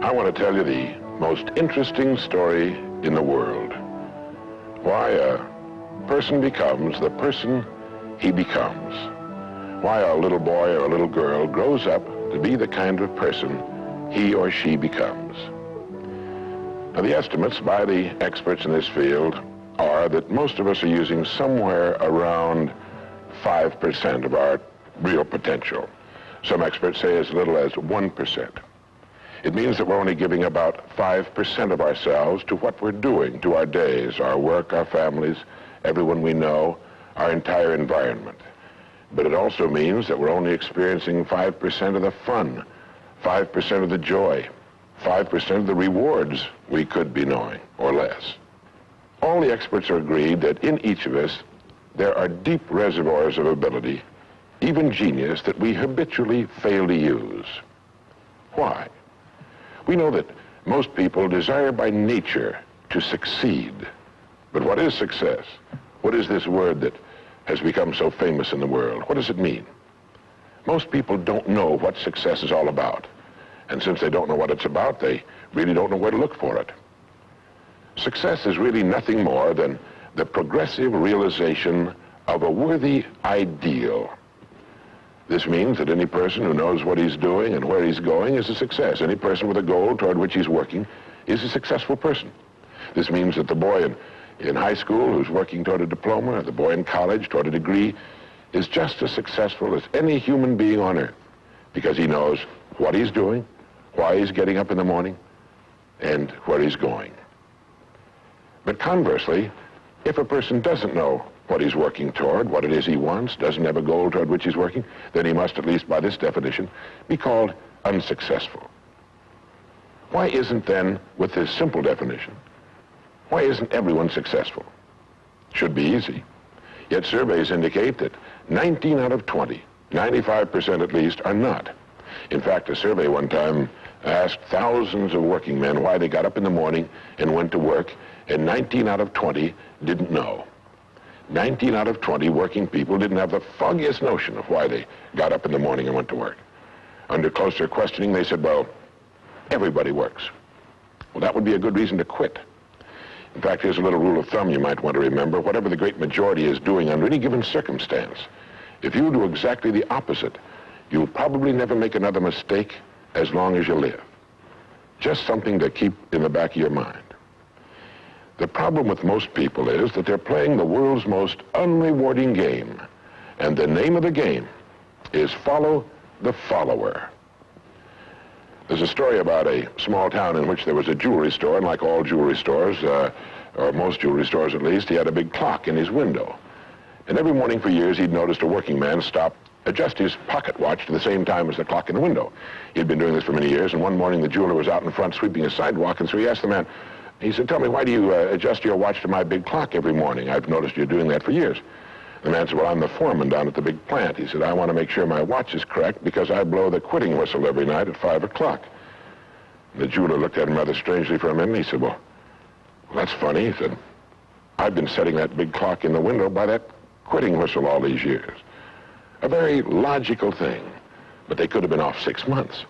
I want to tell you the most interesting story in the world. Why a person becomes the person he becomes. Why a little boy or a little girl grows up to be the kind of person he or she becomes. Now, the estimates by the experts in this field are that most of us are using somewhere around 5% of our real potential. Some experts say as little as 1%. It means that we're only giving about 5% of ourselves to what we're doing, to our days, our work, our families, everyone we know, our entire environment. But it also means that we're only experiencing 5% of the fun, 5% of the joy, 5% of the rewards we could be knowing, or less. All the experts are agreed that in each of us, there are deep reservoirs of ability, even genius, that we habitually fail to use. Why? We know that most people desire by nature to succeed. But what is success? What is this word that has become so famous in the world? What does it mean? Most people don't know what success is all about. And since they don't know what it's about, they really don't know where to look for it. Success is really nothing more than the progressive realization of a worthy ideal. This means that any person who knows what he's doing and where he's going is a success. Any person with a goal toward which he's working is a successful person. This means that the boy in high school who's working toward a diploma, or the boy in college toward a degree, is just as successful as any human being on earth, because he knows what he's doing, why he's getting up in the morning, and where he's going. But conversely, if a person doesn't know what he's working toward, what it is he wants, doesn't have a goal toward which he's working, then he must, at least by this definition, be called unsuccessful. Why isn't then, with this simple definition, why isn't everyone successful? Should be easy. Yet surveys indicate that 19 out of 20, 95% at least, are not. In fact, a survey one time asked thousands of working men why they got up in the morning and went to work, and 19 out of 20 didn't know. 19 out of 20 working people didn't have the foggiest notion of why they got up in the morning and went to work. Under closer questioning, they said, well, everybody works. Well, that would be a good reason to quit. In fact, here's a little rule of thumb you might want to remember. Whatever the great majority is doing under any given circumstance, if you do exactly the opposite, you'll probably never make another mistake as long as you live. Just something to keep in the back of your mind. The problem with most people is that they're playing the world's most unrewarding game. And the name of the game is follow the follower. There's a story about a small town in which there was a jewelry store, and like all jewelry stores, or most jewelry stores at least, he had a big clock in his window. And every morning for years, he'd noticed a working man stop, adjust his pocket watch to the same time as the clock in the window. He'd been doing this for many years, and one morning the jeweler was out in front sweeping a sidewalk, and so he asked the man, he said, tell me, why do you adjust your watch to my big clock every morning? I've noticed you're doing that for years. The man said, well, I'm the foreman down at the big plant. He said, I want to make sure my watch is correct because I blow the quitting whistle every night at 5 o'clock. The jeweler looked at him rather strangely for a minute, and he said, well, that's funny. He said, I've been setting that big clock in the window by that quitting whistle all these years. A very logical thing, but they could have been off 6 months.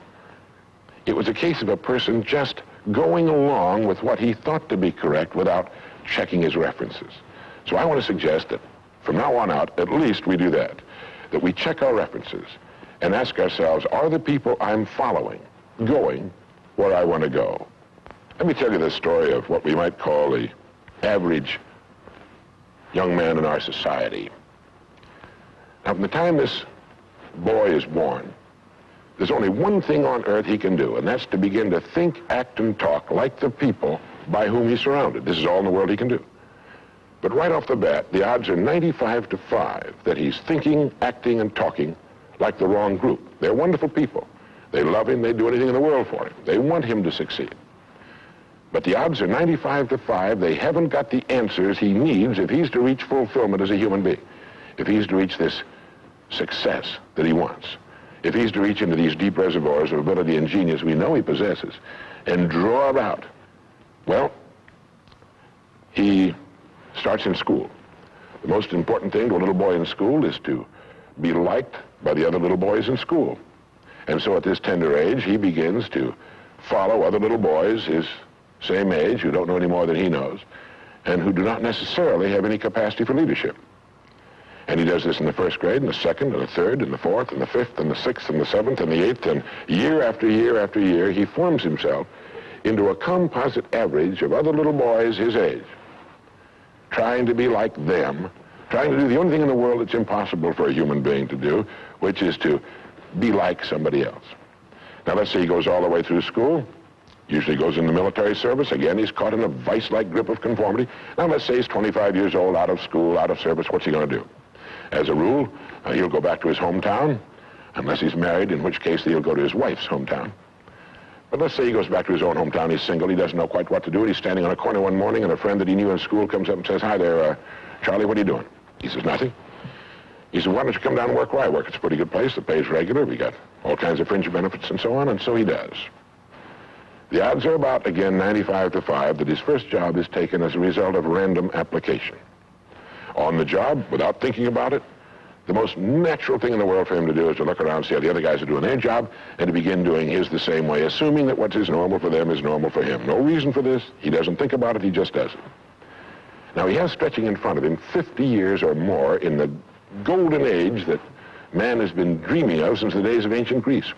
It was a case of a person just going along with what he thought to be correct without checking his references. So I want to suggest that from now on out, at least we do that we check our references and ask ourselves, are the people I'm following going where I want to go? Let me tell you the story of what we might call the average young man in our society. Now, from the time this boy is born, there's only one thing on earth he can do, and that's to begin to think, act, and talk like the people by whom he's surrounded. This is all in the world he can do. But right off the bat, the odds are 95 to 5 that he's thinking, acting, and talking like the wrong group. They're wonderful people. They love him. They'd do anything in the world for him. They want him to succeed. But the odds are 95 to 5 they haven't got the answers he needs if he's to reach fulfillment as a human being, if he's to reach this success that he wants, if he's to reach into these deep reservoirs of ability and genius we know he possesses and draw it out. Well, he starts in school. The most important thing to a little boy in school is to be liked by the other little boys in school. And so at this tender age, he begins to follow other little boys his same age who don't know any more than he knows and who do not necessarily have any capacity for leadership. And he does this in the first grade, and the second, and the third, and the fourth, and the fifth, and the sixth, and the seventh, and the eighth, and year after year after year, he forms himself into a composite average of other little boys his age, trying to be like them, trying to do the only thing in the world that's impossible for a human being to do, which is to be like somebody else. Now, let's say he goes all the way through school, usually goes in the military service. Again, he's caught in a vice-like grip of conformity. Now, let's say he's 25 years old, out of school, out of service. What's he going to do? As a rule, he'll go back to his hometown, unless he's married, in which case he'll go to his wife's hometown. But let's say he goes back to his own hometown. He's single. He doesn't know quite what to do. He's standing on a corner one morning, and a friend that he knew in school comes up and says, "Hi there, Charlie, what are you doing?" He says, "Nothing." He says, "Why don't you come down and work where I work? It's a pretty good place. The pay's regular. We got all kinds of fringe benefits and so on." And so he does. The odds are about, again, 95 to 5 that his first job is taken as a result of random application. On the job, without thinking about it, the most natural thing in the world for him to do is to look around, see how the other guys are doing their job, and to begin doing his the same way, assuming that what is normal for them is normal for him. No reason for this. He doesn't think about it. He just does it. Now, he has stretching in front of him 50 years or more in the golden age that man has been dreaming of since the days of ancient Greece.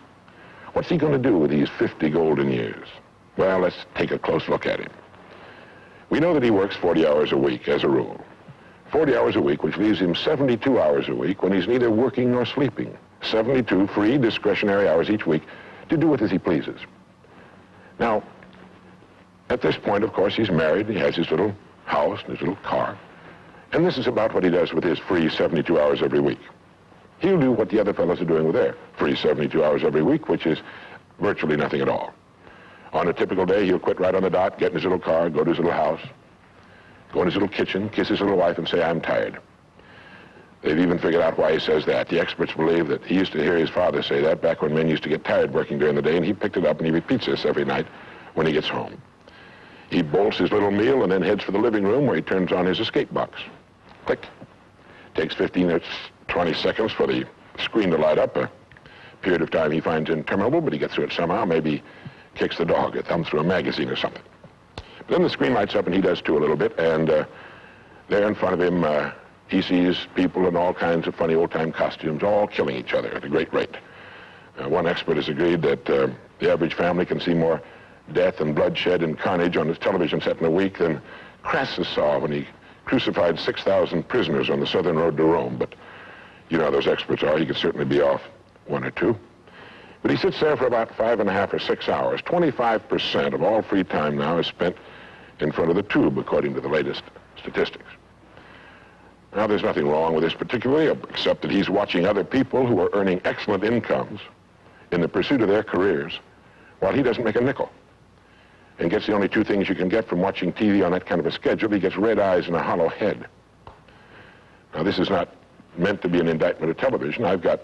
What's he going to do with these 50 golden years? Well, let's take a close look at him. We know that he works 40 hours a week as a rule. 40 hours a week, which leaves him 72 hours a week when he's neither working nor sleeping. 72 free, discretionary hours each week to do with as he pleases. Now, at this point, of course, he's married. He has his little house and his little car. And this is about what he does with his free 72 hours every week. He'll do what the other fellows are doing with their free 72 hours every week, which is virtually nothing at all. On a typical day, he'll quit right on the dot, get in his little car, go to his little house, go in his little kitchen, kiss his little wife, and say, "I'm tired." They've even figured out why he says that. The experts believe that he used to hear his father say that back when men used to get tired working during the day, and he picked it up and he repeats this every night when he gets home. He bolts his little meal and then heads for the living room where he turns on his escape box. Click. Takes 15 or 20 seconds for the screen to light up, a period of time he finds interminable, but he gets through it somehow. Maybe kicks the dog a thumb through a magazine or something. But then the screen lights up and he does too a little bit, and there in front of him he sees people in all kinds of funny old-time costumes all killing each other at a great rate. One expert has agreed that the average family can see more death and bloodshed and carnage on his television set in a week than Crassus saw when he crucified 6,000 prisoners on the southern road to Rome. But you know how those experts are. He could certainly be off one or two. But he sits there for about 5.5 or 6 hours. 25% of all free time now is spent in front of the tube, according to the latest statistics. Now, there's nothing wrong with this particularly, except that he's watching other people who are earning excellent incomes in the pursuit of their careers, while he doesn't make a nickel, and gets the only two things you can get from watching TV on that kind of a schedule. He gets red eyes and a hollow head. Now, this is not meant to be an indictment of television. I've got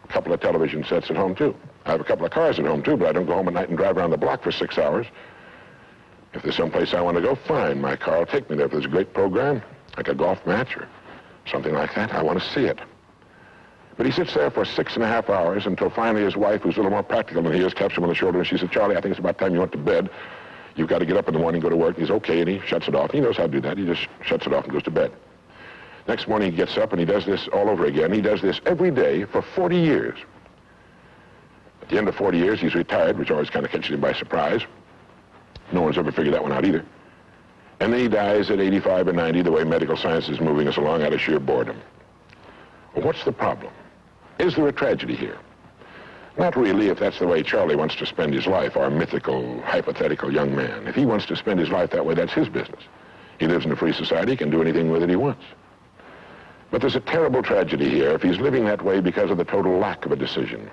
a couple of television sets at home, too. I have a couple of cars at home, too, but I don't go home at night and drive around the block for 6 hours. If there's someplace I want to go, fine. My car will take me there. If there's a great program, like a golf match or something like that, I want to see it. But he sits there for 6.5 hours until finally his wife, who's a little more practical than he is, taps him on the shoulder and she says, "Charlie, I think it's about time you went to bed. You've got to get up in the morning, go to work." And he's okay, and he shuts it off. He knows how to do that. He just shuts it off and goes to bed. Next morning he gets up and he does this all over again. He does this every day for 40 years. At the end of 40 years, he's retired, which always kind of catches him by surprise. No one's ever figured that one out either. And then he dies at 85 or 90, the way medical science is moving us along, out of sheer boredom. Well, what's the problem? Is there a tragedy here? Not really, if that's the way Charlie wants to spend his life, our mythical, hypothetical young man. If he wants to spend his life that way, that's his business. He lives in a free society, he can do anything with it he wants. But there's a terrible tragedy here if he's living that way because of the total lack of a decision.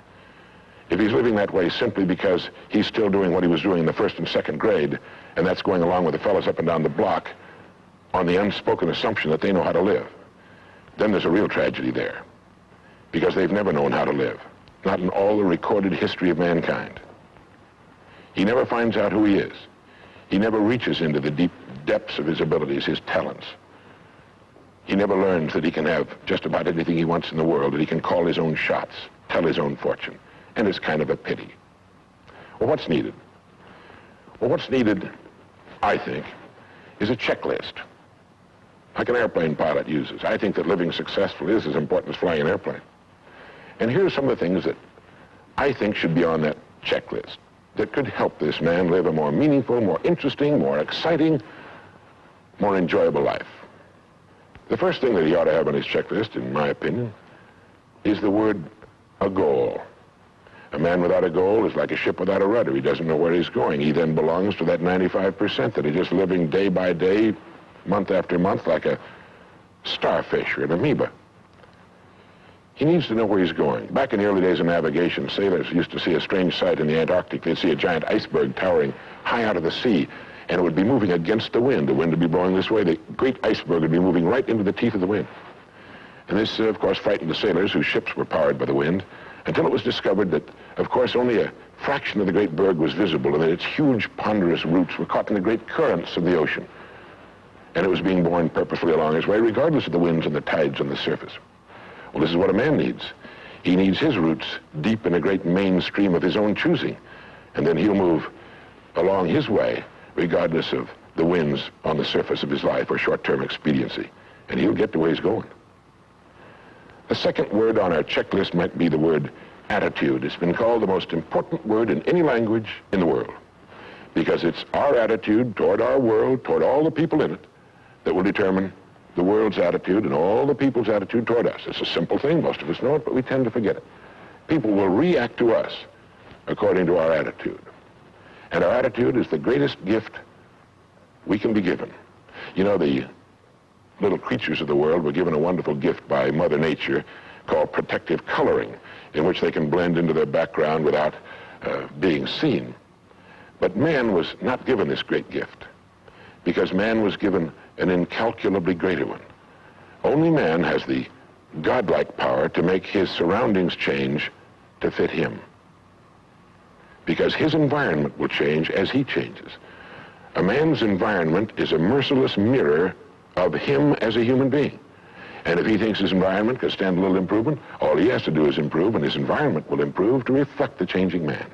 If he's living that way simply because he's still doing what he was doing in the first and second grade, and that's going along with the fellows up and down the block on the unspoken assumption that they know how to live, then there's a real tragedy there, because they've never known how to live, not in all the recorded history of mankind. He never finds out who he is. He never reaches into the deep depths of his abilities, his talents. He never learns that he can have just about anything he wants in the world, that he can call his own shots, tell his own fortune. And it's kind of a pity. Well, what's needed? Well, what's needed, I think, is a checklist, like an airplane pilot uses. I think that living successfully is as important as flying an airplane. And here are some of the things that I think should be on that checklist that could help this man live a more meaningful, more interesting, more exciting, more enjoyable life. The first thing that he ought to have on his checklist, in my opinion, is the word a goal. A man without a goal is like a ship without a rudder. He doesn't know where he's going. He then belongs to that 95% that is just living day by day, month after month, like a starfish or an amoeba. He needs to know where he's going. Back in the early days of navigation, sailors used to see a strange sight in the Antarctic. They'd see a giant iceberg towering high out of the sea, and it would be moving against the wind. The wind would be blowing this way. The great iceberg would be moving right into the teeth of the wind. And this, of course, frightened the sailors whose ships were powered by the wind, until it was discovered that, of course, only a fraction of the great berg was visible, and that its huge, ponderous roots were caught in the great currents of the ocean. And it was being borne purposefully along its way, regardless of the winds and the tides on the surface. Well, this is what a man needs. He needs his roots deep in a great mainstream of his own choosing, and then he'll move along his way, regardless of the winds on the surface of his life or short-term expediency, and he'll get to where he's going. The second word on our checklist might be the word attitude. It's been called the most important word in any language in the world, because it's our attitude toward our world, toward all the people in it, that will determine the world's attitude and all the people's attitude toward us. It's a simple thing. Most of us know it, but we tend to forget it. People will react to us according to our attitude. And our attitude is the greatest gift we can be given. You know, the little creatures of the world were given a wonderful gift by Mother Nature called protective coloring, in which they can blend into their background without being seen. But man was not given this great gift, because man was given an incalculably greater one. Only man has the godlike power to make his surroundings change to fit him, because his environment will change as he changes. A man's environment is a merciless mirror of him as a human being. And if he thinks his environment can stand a little improvement, all he has to do is improve, and his environment will improve to reflect the changing man.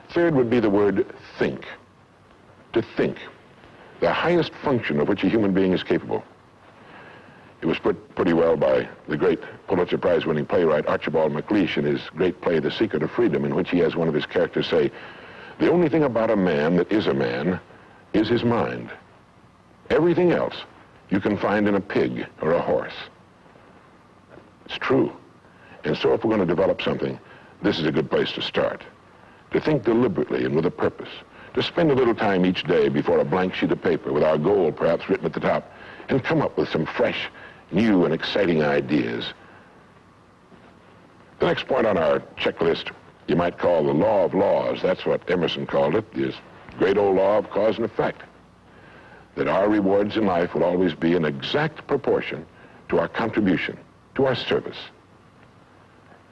Third would be the word think. To think. The highest function of which a human being is capable. It was put pretty well by the great Pulitzer Prize-winning playwright Archibald MacLeish in his great play, The Secret of Freedom, in which he has one of his characters say, "The only thing about a man that is a man is his mind. Everything else you can find in a pig or a horse." It's true. And so if we're going to develop something, this is a good place to start. To think deliberately and with a purpose. To spend a little time each day before a blank sheet of paper with our goal perhaps written at the top, and come up with some fresh, new, and exciting ideas. The next point on our checklist you might call the law of laws. That's what Emerson called it, this great old law of cause and effect. That our rewards in life will always be in exact proportion to our contribution, to our service.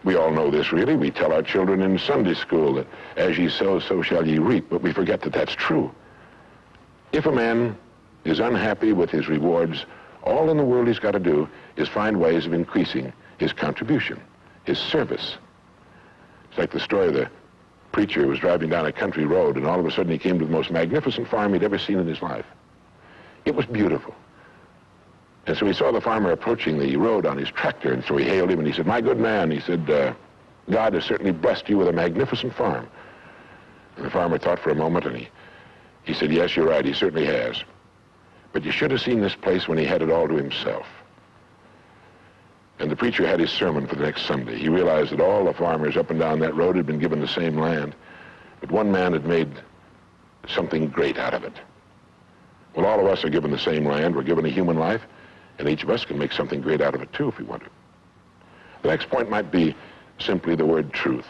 We all know this, really. We tell our children in Sunday school that as ye sow, so shall ye reap, but we forget that that's true. If a man is unhappy with his rewards, all in the world he's got to do is find ways of increasing his contribution, his service. It's like the story of the preacher who was driving down a country road, and all of a sudden he came to the most magnificent farm he'd ever seen in his life. It was beautiful. And so he saw the farmer approaching the road on his tractor, and so he hailed him, and he said, "My good man," he said, "God has certainly blessed you with a magnificent farm." And the farmer thought for a moment, and he said, "Yes, you're right, he certainly has. But you should have seen this place when he had it all to himself." And the preacher had his sermon for the next Sunday. He realized that all the farmers up and down that road had been given the same land, but one man had made something great out of it. Well, all of us are given the same land. We're given a human life, and each of us can make something great out of it, too, if we want to. The next point might be simply the word truth.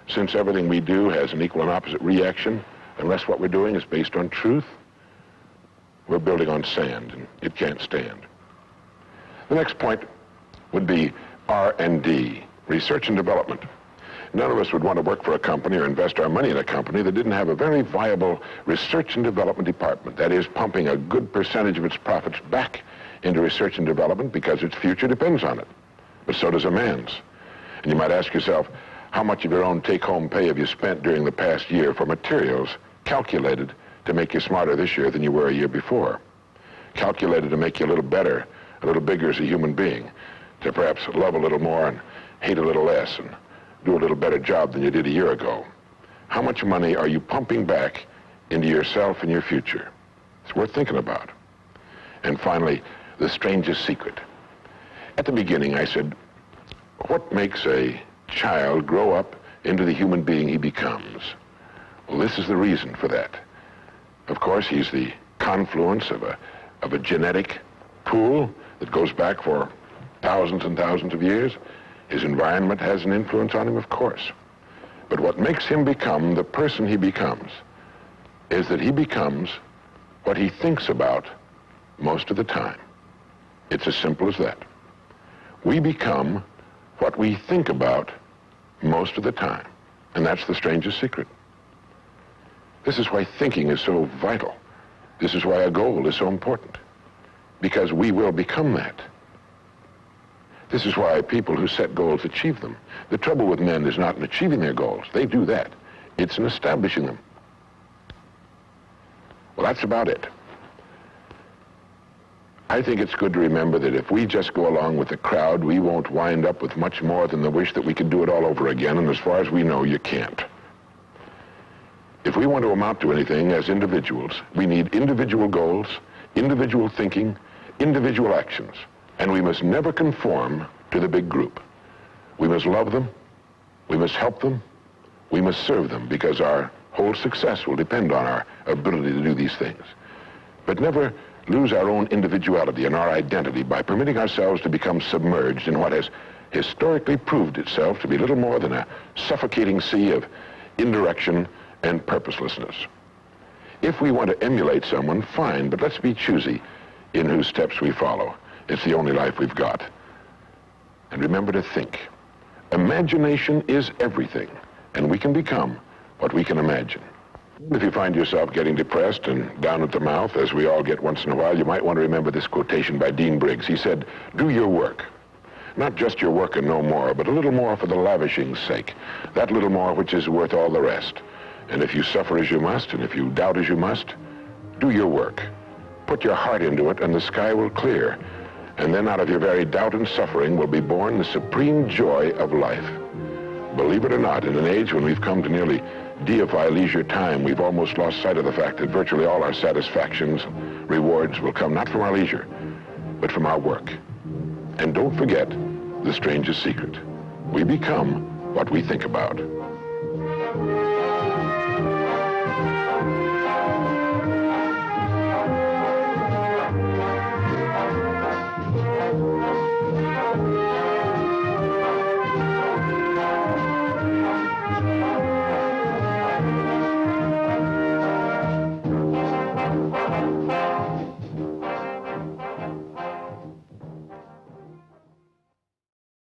Since everything we do has an equal and opposite reaction, unless what we're doing is based on truth, we're building on sand, and it can't stand. The next point would be R&D, research and development. None of us would want to work for a company or invest our money in a company that didn't have a very viable research and development department. That is, pumping a good percentage of its profits back into research and development because its future depends on it. But so does a man's. And you might ask yourself, how much of your own take-home pay have you spent during the past year for materials calculated to make you smarter this year than you were a year before, calculated to make you a little better, a little bigger as a human being, to perhaps love a little more and hate a little less and do a little better job than you did a year ago. How much money are you pumping back into yourself and your future? It's worth thinking about. And finally, the strangest secret. At the beginning, I said, what makes a child grow up into the human being he becomes? Well, this is the reason for that. Of course, he's the confluence of a genetic pool that goes back for thousands and thousands of years. His environment has an influence on him, of course. But what makes him become the person he becomes is that he becomes what he thinks about most of the time. It's as simple as that. We become what we think about most of the time. And that's the strangest secret. This is why thinking is so vital. This is why a goal is so important. Because we will become that. This is why people who set goals achieve them. The trouble with men is not in achieving their goals. They do that. It's in establishing them. Well, that's about it. I think it's good to remember that if we just go along with the crowd, we won't wind up with much more than the wish that we could do it all over again, and as far as we know, you can't. If we want to amount to anything as individuals, we need individual goals, individual thinking, individual actions, and we must never conform to the big group. We must love them, we must help them, we must serve them, because our whole success will depend on our ability to do these things. But never lose our own individuality and our identity by permitting ourselves to become submerged in what has historically proved itself to be little more than a suffocating sea of indirection and purposelessness. If we want to emulate someone, fine, but let's be choosy in whose steps we follow. It's the only life we've got. And remember to think. Imagination is everything, and we can become what we can imagine. If you find yourself getting depressed and down at the mouth, as we all get once in a while, you might want to remember this quotation by Dean Briggs. He said, "Do your work. Not just your work and no more, but a little more for the lavishing's sake. That little more which is worth all the rest. And if you suffer as you must, and if you doubt as you must, do your work. Put your heart into it, and the sky will clear. And then out of your very doubt and suffering will be born the supreme joy of life." Believe it or not, in an age when we've come to nearly deify leisure time, we've almost lost sight of the fact that virtually all our satisfactions, rewards will come not from our leisure, but from our work. And don't forget the strangest secret. We become what we think about.